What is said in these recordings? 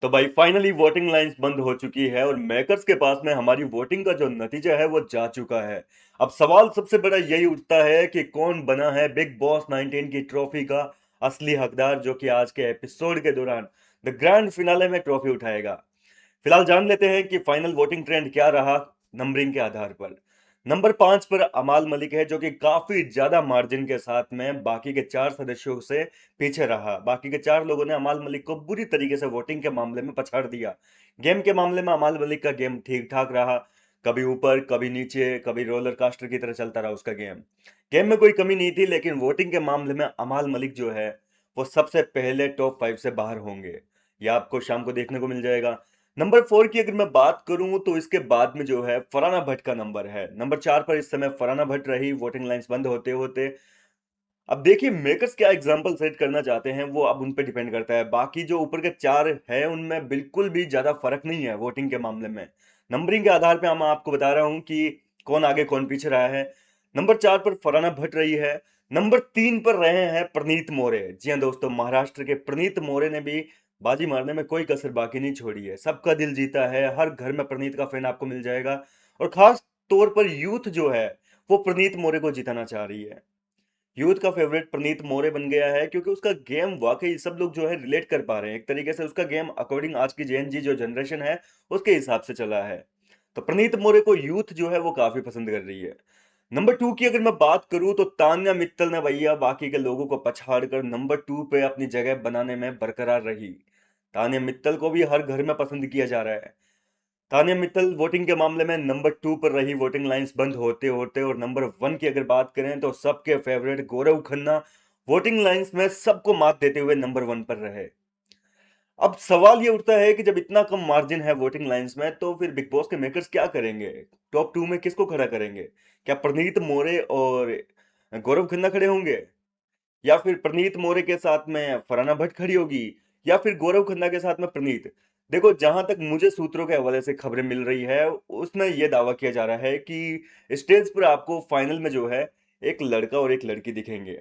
तो भाई finally voting lines बंद हो चुकी है और मेकर्स के पास में हमारी वोटिंग का जो नतीजा है वो जा चुका है। अब सवाल सबसे बड़ा यही उठता है कि कौन बना है बिग बॉस 19 की ट्रॉफी का असली हकदार, जो कि आज के एपिसोड के दौरान द ग्रैंड फिनाले में ट्रॉफी उठाएगा। फिलहाल जान लेते हैं कि फाइनल वोटिंग ट्रेंड क्या रहा नंबरिंग के आधार पर। नंबर 5 पर अमाल मलिक है, जो कि काफी ज्यादा मार्जिन के साथ में बाकी के 4 सदस्यों से पीछे रहा। बाकी के 4 लोगों ने अमाल मलिक को बुरी तरीके से वोटिंग के मामले में पछाड़ दिया। गेम के मामले में अमाल मलिक का गेम ठीक ठाक रहा, कभी ऊपर कभी नीचे, कभी रोलर कास्टर की तरह चलता रहा उसका गेम। गेम में कोई कमी नहीं थी, लेकिन वोटिंग के मामले में अमाल मलिक जो है वो सबसे पहले टॉप 5 से बाहर होंगे। यह आपको शाम को देखने को मिल जाएगा। नंबर 4 की अगर मैं बात करूं तो इसके बाद में जो है फरहाना भट्ट का नंबर है। नंबर 4 पर इस समय फरहाना भट्ट रही वोटिंग लाइंस बंद होते होते। अब देखिए मेकर्स क्या एग्जांपल सेट करना चाहते हैं वो अब उन पे डिपेंड करता है। बाकी जो ऊपर के 4 हैं उनमें बिल्कुल भी ज्यादा फर्क नहीं है वोटिंग के मामले में। नंबरिंग के आधार पे हम आपको बता रहा हूं कि कौन आगे कौन पीछे रहा है। नंबर 4 पर फरहाना भट्ट रही है। नंबर 3 पर रहे हैं प्रनीत मोरे। जी हाँ दोस्तों, महाराष्ट्र के प्रनीत मोरे ने भी बाजी मारने में कोई कसर बाकी नहीं छोड़ी है, सबका दिल जीता है। हर घर में प्रनीत का फैन आपको मिल जाएगा। और खास तौर पर यूथ जो है वो प्रनीत मोरे को जिताना चाह रही है। यूथ का फेवरेट प्रनीत मोरे बन गया है, क्योंकि उसका गेम वाकई सब लोग जो है रिलेट कर पा रहे हैं। एक तरीके से उसका गेम अकॉर्डिंग आज की जेएनजी जो जनरेशन है उसके हिसाब से चला है। तो प्रनीत मोरे को यूथ जो है वो काफी पसंद कर रही है। नंबर 2 की अगर मैं बात करूं तो तान्या मित्तल ने भैया बाकी के लोगों को पछाड़ कर नंबर 2 पे अपनी जगह बनाने में बरकरार रही। तान्या मित्तल को भी हर घर में पसंद किया जा रहा है। तान्या मित्तल वोटिंग के मामले में नंबर 2 पर रही वोटिंग लाइंस बंद होते होते। और नंबर 1 की अगर बात करें तो सबके favourite Gaurav Khanna voting lines में सबको मात देते हुए नंबर 1 पर रहे। अब सवाल ये उठता है कि जब इतना कम मार्जिन है वोटिंग लाइंस में तो फिर बिग बॉस के मेकर्स क्या करेंगे? टॉप 2 में किसको खड़ा करेंगे? क्या प्रनीत मोरे और गौरव खन्ना खड़े होंगे, या फिर प्रनीत मोरे के साथ में फरहाना भट्ट खड़ी होगी, या फिर गौरव खन्ना के साथ में प्रनीत? देखो, जहां तक मुझे सूत्रों के हवाले से खबरें मिल रही है उसमें यह दावा किया जा रहा है कि स्टेज पर आपको फाइनल में जो है एक लड़का और एक लड़की दिखेंगे।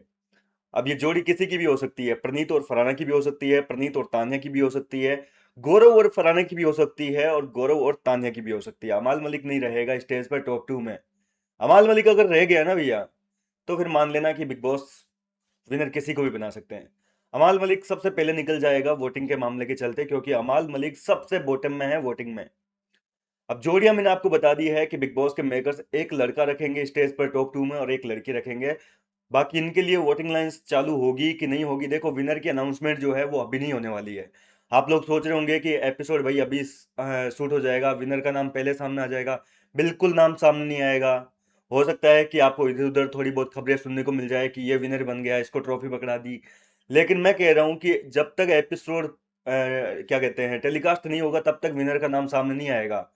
अब ये जोड़ी किसी की भी हो सकती है, प्रनीत और फरहाना की भी हो सकती है, प्रनीत और तान्या की भी हो सकती है, गौरव और फरहाना की भी हो सकती है, और गौरव और तान्या की भी हो सकती है। अमाल मलिक नहीं रहेगा स्टेज पर टॉप 2 में। अमाल मलिक अगर रह गया ना भैया, तो फिर मान लेना कि बिग बॉस विनर किसी को भी बना सकते हैं। अमाल मलिक सबसे पहले निकल जाएगा वोटिंग के मामले के चलते, क्योंकि अमाल मलिक सबसे बॉटम में है वोटिंग में। अब जोड़ियां मैंने आपको बता दी है कि बिग बॉस के मेकर्स एक लड़का रखेंगे स्टेज पर टॉप 2 में और एक लड़की रखेंगे। बाकी इनके लिए वोटिंग लाइंस चालू होगी कि नहीं होगी, देखो विनर की अनाउंसमेंट जो है वो अभी नहीं होने वाली है। आप लोग सोच रहे होंगे कि एपिसोड भाई अभी शूट हो जाएगा, विनर का नाम पहले सामने आ जाएगा। बिल्कुल नाम सामने नहीं आएगा। हो सकता है कि आपको इधर उधर थोड़ी बहुत खबरें सुनने को मिल जाए कि ये विनर बन गया, इसको ट्रॉफी पकड़ा दी। लेकिन मैं कह रहा हूँ कि जब तक एपिसोड क्या कहते हैं टेलीकास्ट नहीं होगा तब तक विनर का नाम सामने नहीं आएगा।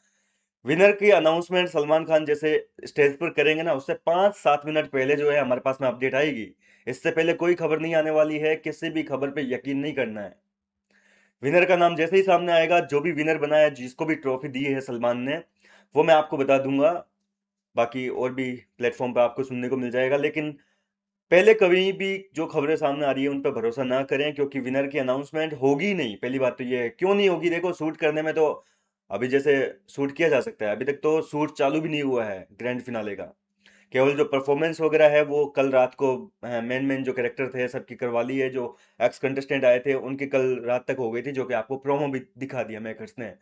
विनर की अनाउंसमेंट सलमान खान जैसे स्टेज पर करेंगे ना, उससे 5-7 मिनट पहले जो है हमारे पास में अपडेट आएगी। इससे पहले कोई खबर नहीं आने वाली है, किसी भी खबर पे यकीन नहीं करना है। विनर का नाम जैसे ही सामने आएगा, जो भी विनर बना है, जिसको भी ट्रॉफी दी है सलमान ने, वो मैं आपको बता दूंगा। बाकी और भी प्लेटफॉर्म पे आपको सुनने को मिल जाएगा। लेकिन पहले कभी भी जो खबरें सामने आ रही है उन पर भरोसा ना करें, क्योंकि विनर की अनाउंसमेंट होगी ही नहीं। पहली बात तो ये है, क्यों नहीं होगी? देखो, शूट करने में तो अभी जैसे शूट किया जा सकता है, अभी तक तो शूट चालू भी नहीं हुआ है ग्रैंड फिनाले का। केवल जो परफॉर्मेंस वगैरह है वो कल रात को मेन मेन जो कैरेक्टर थे सबकी करवा ली है। जो एक्स कंटेस्टेंट आए थे उनकी कल रात तक हो गई थी, जो कि आपको प्रोमो भी दिखा दिया मेकर्स ने।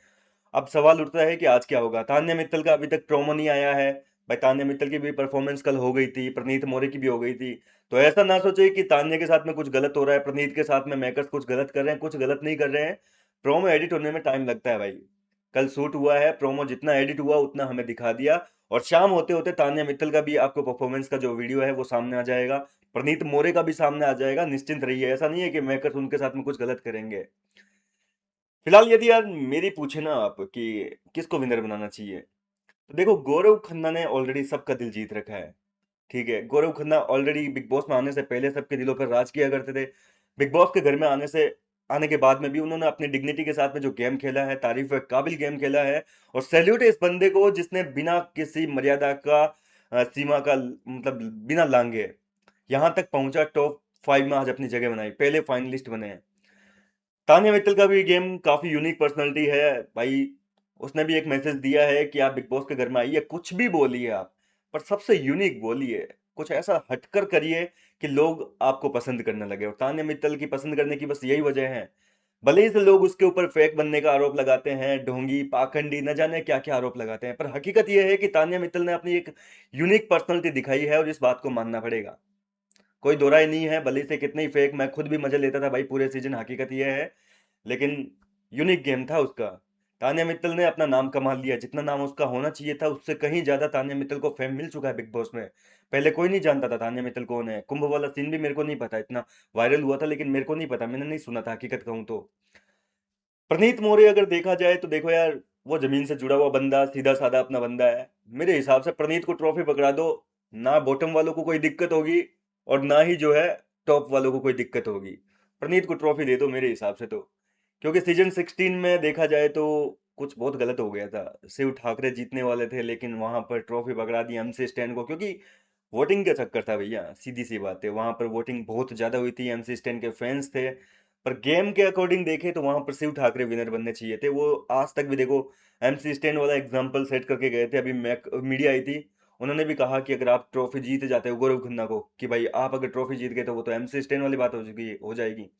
अब सवाल उठता है कि आज क्या होगा। तान्या मित्तल का अभी तक प्रोमो नहीं आया है। भाई तान्या मित्तल की भी परफॉर्मेंस कल हो गई थी, प्रनीत मोरे की भी हो गई थी। तो ऐसा ना सोचे कि तान्या के साथ में कुछ गलत हो रहा है, प्रनीत के साथ में मेकर्स कुछ गलत कर रहे हैं। कुछ गलत नहीं कर रहे हैं। प्रोमो एडिट होने में टाइम लगता है भाई। कल शूट हुआ है, प्रोमो जितना एडिट हुआ उतना हमें दिखा दिया। और शाम होते होते तान्या मित्तल का भी आपको परफॉर्मेंस का जो वीडियो है वो सामने आ जाएगा। प्रनीत मोरे का भी सामने आ जाएगा, निश्चिंत रहिए। ऐसा नहीं है कि मेकर्स उनके साथ में कुछ गलत करेंगे। फिलहाल यदि यार मेरी पूछे ना आप कि किसको विनर बनाना चाहिए, तो देखो गौरव खन्ना ने ऑलरेडी सबका दिल जीत रखा है। ठीक है, Gaurav Khanna already big boss में आने से पहले सबके दिलों पर राज किया करते थे। बिग बॉस के घर में आने के बाद में भी उन्होंने अपनी डिग्निटी के साथ में जो गेम खेला है, तारीफ के काबिल गेम खेला है। और सैल्यूट है इस बंदे को जिसने बिना किसी मर्यादा का सीमा का मतलब बिना लांगे यहाँ तक पहुंचा, टॉप 5 में आज अपनी जगह बनाई, पहले फाइनलिस्ट बने हैं। तान्या मित्तल का भी गेम काफी यूनिक पर्सनैलिटी है भाई। उसने भी एक मैसेज दिया है कि आप बिग बॉस के घर में आइए, कुछ भी बोलिए आप, पर सबसे यूनिक बोलिए, कुछ ऐसा हटकर करिए कि लोग आपको पसंद करने लगे। और तान्या मित्तल की पसंद करने की बस यही वजह है। भले ही से लोग उसके ऊपर फेक बनने का आरोप लगाते हैं, ढोंगी, पाखंडी, न जाने क्या क्या आरोप लगाते हैं, पर हकीकत यह है कि तान्या मित्तल ने अपनी एक यूनिक पर्सनैलिटी दिखाई है और इस बात को मानना पड़ेगा। कोई दो राय नहीं है, भले से कितने ही फेक, मैं खुद भी मजे लेता था भाई पूरे सीजन, हकीकत यह है। लेकिन यूनिक गेम था उसका। तान्या मित्तल ने अपना नाम कमा लिया, जितना नाम उसका होना चाहिए था उससे कहीं ज्यादा तान्या मित्तल को फेम मिल चुका है बिग बॉस में। पहले कोई नहीं जानता था तान्या मित्तल कौन है, कुंभ वाला सीन भी मेरे को नहीं पता, इतना वायरल हुआ था लेकिन मेरे को नहीं पता, मैंने नहीं सुना था हकीकत कहूं तो। प्रनीत मोरे अगर देखा जाए तो देखो यार, वो जमीन से जुड़ा हुआ बंदा, सीधा साधा अपना बंदा है। मेरे हिसाब से प्रनीत को ट्रॉफी पकड़ा दो, ना बॉटम वालों को कोई दिक्कत होगी और ना ही जो है टॉप वालों को कोई दिक्कत होगी। प्रनीत को ट्रॉफी दे दो मेरे हिसाब से तो। क्योंकि सीजन 16 में देखा जाए तो कुछ बहुत गलत हो गया था। शिव ठाकरे जीतने वाले थे लेकिन वहां पर ट्रॉफी पकड़ा दी एमसी स्टैन को, क्योंकि वोटिंग का चक्कर था भैया, सीधी सी बात है। वहां पर वोटिंग बहुत ज्यादा हुई थी, एमसी स्टैन के फैंस थे। पर गेम के अकॉर्डिंग देखे तो वहां पर शिव ठाकरे विनर बनने चाहिए थे। वो आज तक भी देखो एमसी स्टैन वाला एग्जाम्पल सेट करके गए थे। अभी मीडिया आई थी, उन्होंने भी कहा कि अगर आप ट्रॉफी जीत जाते हो गौरव खन्ना को, कि भाई आप अगर ट्रॉफी जीत गए तो वो तो एमसी स्टैन वाली बात हो जाएगी।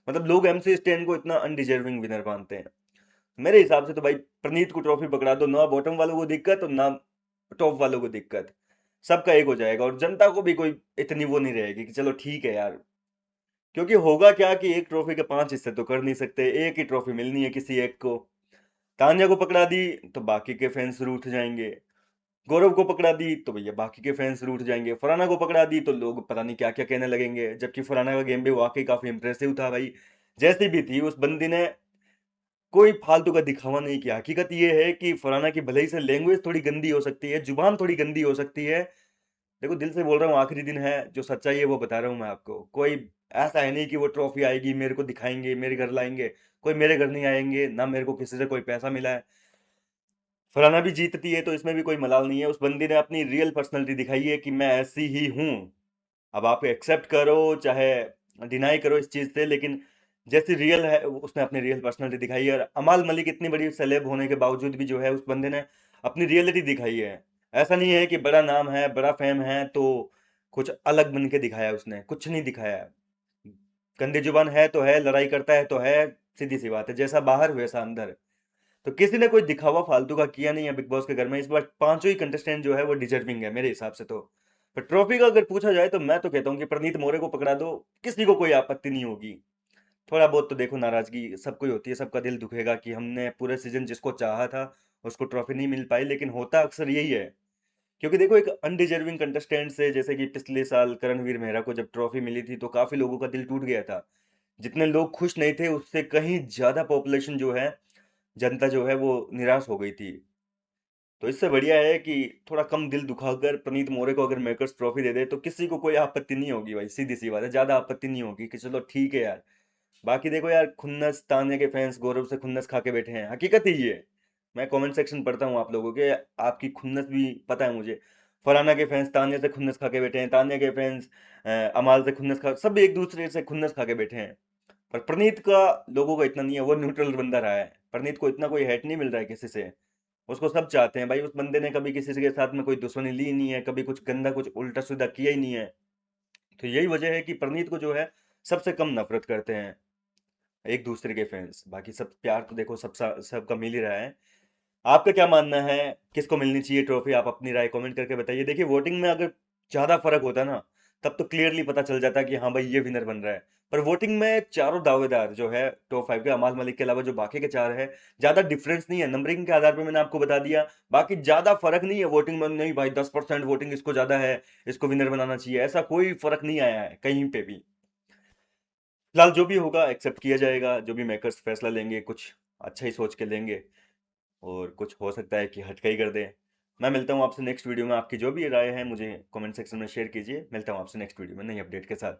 मतलब लोग एमसी स्टैन को इतना अनडिजर्विंग विनर मानते हैं। मेरे हिसाब से तो भाई प्रनीत को ट्रॉफी पकड़ा दो, ना बॉटम वालों को दिक्कत और ना टॉप वालों को दिक्कत, सबका एक हो जाएगा और जनता को भी कोई इतनी वो नहीं रहेगी कि चलो ठीक है यार। क्योंकि होगा क्या कि एक ट्रॉफी के 5 हिस्से तो कर नहीं सकते, एक ही ट्रॉफी मिलनी है किसी एक को। तान्या को पकड़ा दी तो बाकी के फैंस रूठ जाएंगे, गौरव को पकड़ा दी तो भैया बाकी के फैंस रूठ जाएंगे, फराना को पकड़ा दी तो लोग पता नहीं क्या क्या कहने लगेंगे। जबकि फराना का गेम भी वाकई काफी इंप्रेसिव था भाई। जैसी भी थी उस बंदी ने कोई फालतू का दिखावा नहीं किया। हकीकत ये है कि फराना की भले ही से लैंग्वेज थोड़ी गंदी हो सकती है, जुबान थोड़ी गंदी हो सकती है, देखो दिल से बोल रहा हूँ, आखिरी दिन है, जो सच्चाई है वो बता रहा हूँ मैं आपको। कोई ऐसा है नहीं कि वो ट्रॉफी आएगी मेरे को दिखाएंगे मेरे घर लाएंगे, कोई मेरे घर नहीं आएंगे, ना मेरे को किसी से कोई पैसा मिला है। फलाना भी जीतती है तो इसमें भी कोई मलाल नहीं है। उस बंदी ने अपनी रियल पर्सनैलिटी दिखाई है कि मैं ऐसी ही हूँ। अब आप एक्सेप्ट करो चाहे डिनाई करो इस चीज से, लेकिन जैसी रियल है उसने अपनी रियल पर्सनैलिटी दिखाई है। और अमाल मलिक इतनी बड़ी सेलेब होने के बावजूद भी जो है उस बंदे ने अपनी रियलिटी दिखाई है। ऐसा नहीं है कि बड़ा नाम है बड़ा फेम है तो कुछ अलग बन के दिखाया, उसने कुछ नहीं दिखाया। गंदी जुबान है तो है, लड़ाई करता है तो है, सीधी सी बात है, जैसा बाहर वैसा अंदर। तो किसी ने कोई दिखावा फालतू का किया नहीं है बिग बॉस के घर में। इस बार पांचों ही कंटेस्टेंट जो है वो डिजर्विंग है मेरे हिसाब से तो। पर ट्रॉफी का अगर पूछा जाए तो मैं तो कहता हूँ कि प्रनीत मोरे को पकड़ा दो, किसी को कोई आपत्ति नहीं होगी। थोड़ा बहुत तो देखो नाराजगी सबको ही होती है, सबका दिल दुखेगा कि हमने पूरे सीजन जिसको चाहा था उसको ट्रॉफी नहीं मिल पाई, लेकिन होता अक्सर यही है। क्योंकि देखो एक अनडिजर्विंग कंटेस्टेंट से, जैसे कि पिछले साल करणवीर मेहरा को जब ट्रॉफी मिली थी तो काफी लोगों का दिल टूट गया था। जितने लोग खुश नहीं थे उससे कहीं ज्यादा पॉपुलेशन जो है, जनता जो है वो निराश हो गई थी। तो इससे बढ़िया है कि थोड़ा कम दिल दुखाकर प्रनीत मोरे को अगर मेकर्स ट्रॉफी दे दे तो किसी को कोई आपत्ति नहीं होगी भाई, सीधी सी बात है, ज्यादा आपत्ति नहीं होगी कि चलो ठीक है यार। बाकी देखो यार, खुन्नस तान्या के फैंस गौरव से खुन्नस खा के बैठे हैं, हकीकत ही ये है। मैं कमेंट सेक्शन पढ़ता हूँ आप लोगों के, आपकी खुन्नस भी पता है मुझे। फरहाना के फैंस तान्या से खुन्नस खा के बैठे हैं, तान्या के फैंस अमाल से खुन्नस खा, सब एक दूसरे से खुन्नस खा के बैठे हैं। पर प्रणीत का लोगों का इतना नहीं है, वो न्यूट्रल बंदा रहा है। प्रणीत को इतना कोई हेट नहीं मिल रहा है किसी से, उसको सब चाहते हैं भाई। उस बंदे ने कभी किसी के साथ में कोई दुश्मनी ली नहीं है, कभी कुछ गंदा कुछ उल्टा सीधा किया ही नहीं है। तो यही वजह है कि प्रणीत को जो है सबसे कम नफरत करते हैं एक दूसरे के फैंस। बाकी सब प्यार तो देखो सब सबका मिल ही रहा है। आपका क्या मानना है, किसको मिलनी चाहिए ट्रॉफी? आप अपनी राय कमेंट करके बताइए। देखिए वोटिंग में अगर ज्यादा फर्क होता ना, तब तो क्लियरली पता चल जाता कि हाँ भाई ये विनर बन रहा है। पर वोटिंग में चारों दावेदार जो है टॉप 5 के, अमाल मलिक के अलावा जो बाकी के चार है, ज्यादा डिफरेंस नहीं है नंबरिंग के आधार पर, मैंने आपको बता दिया। बाकी ज्यादा फर्क नहीं है वोटिंग में, नहीं भाई 10% वोटिंग इसको ज्यादा है, इसको विनर बनाना चाहिए, ऐसा कोई फर्क नहीं आया है कहीं पे भी। फिलहाल जो भी होगा एक्सेप्ट किया जाएगा, जो भी मेकर्स फैसला लेंगे कुछ अच्छा ही सोच के लेंगे, और कुछ हो सकता है कि हटका ही कर दें। मैं मिलता हूँ आपसे नेक्स्ट वीडियो में। आपकी जो भी राय है मुझे कमेंट सेक्शन में शेयर कीजिए। मिलता हूँ आपसे नेक्स्ट वीडियो में नई अपडेट के साथ।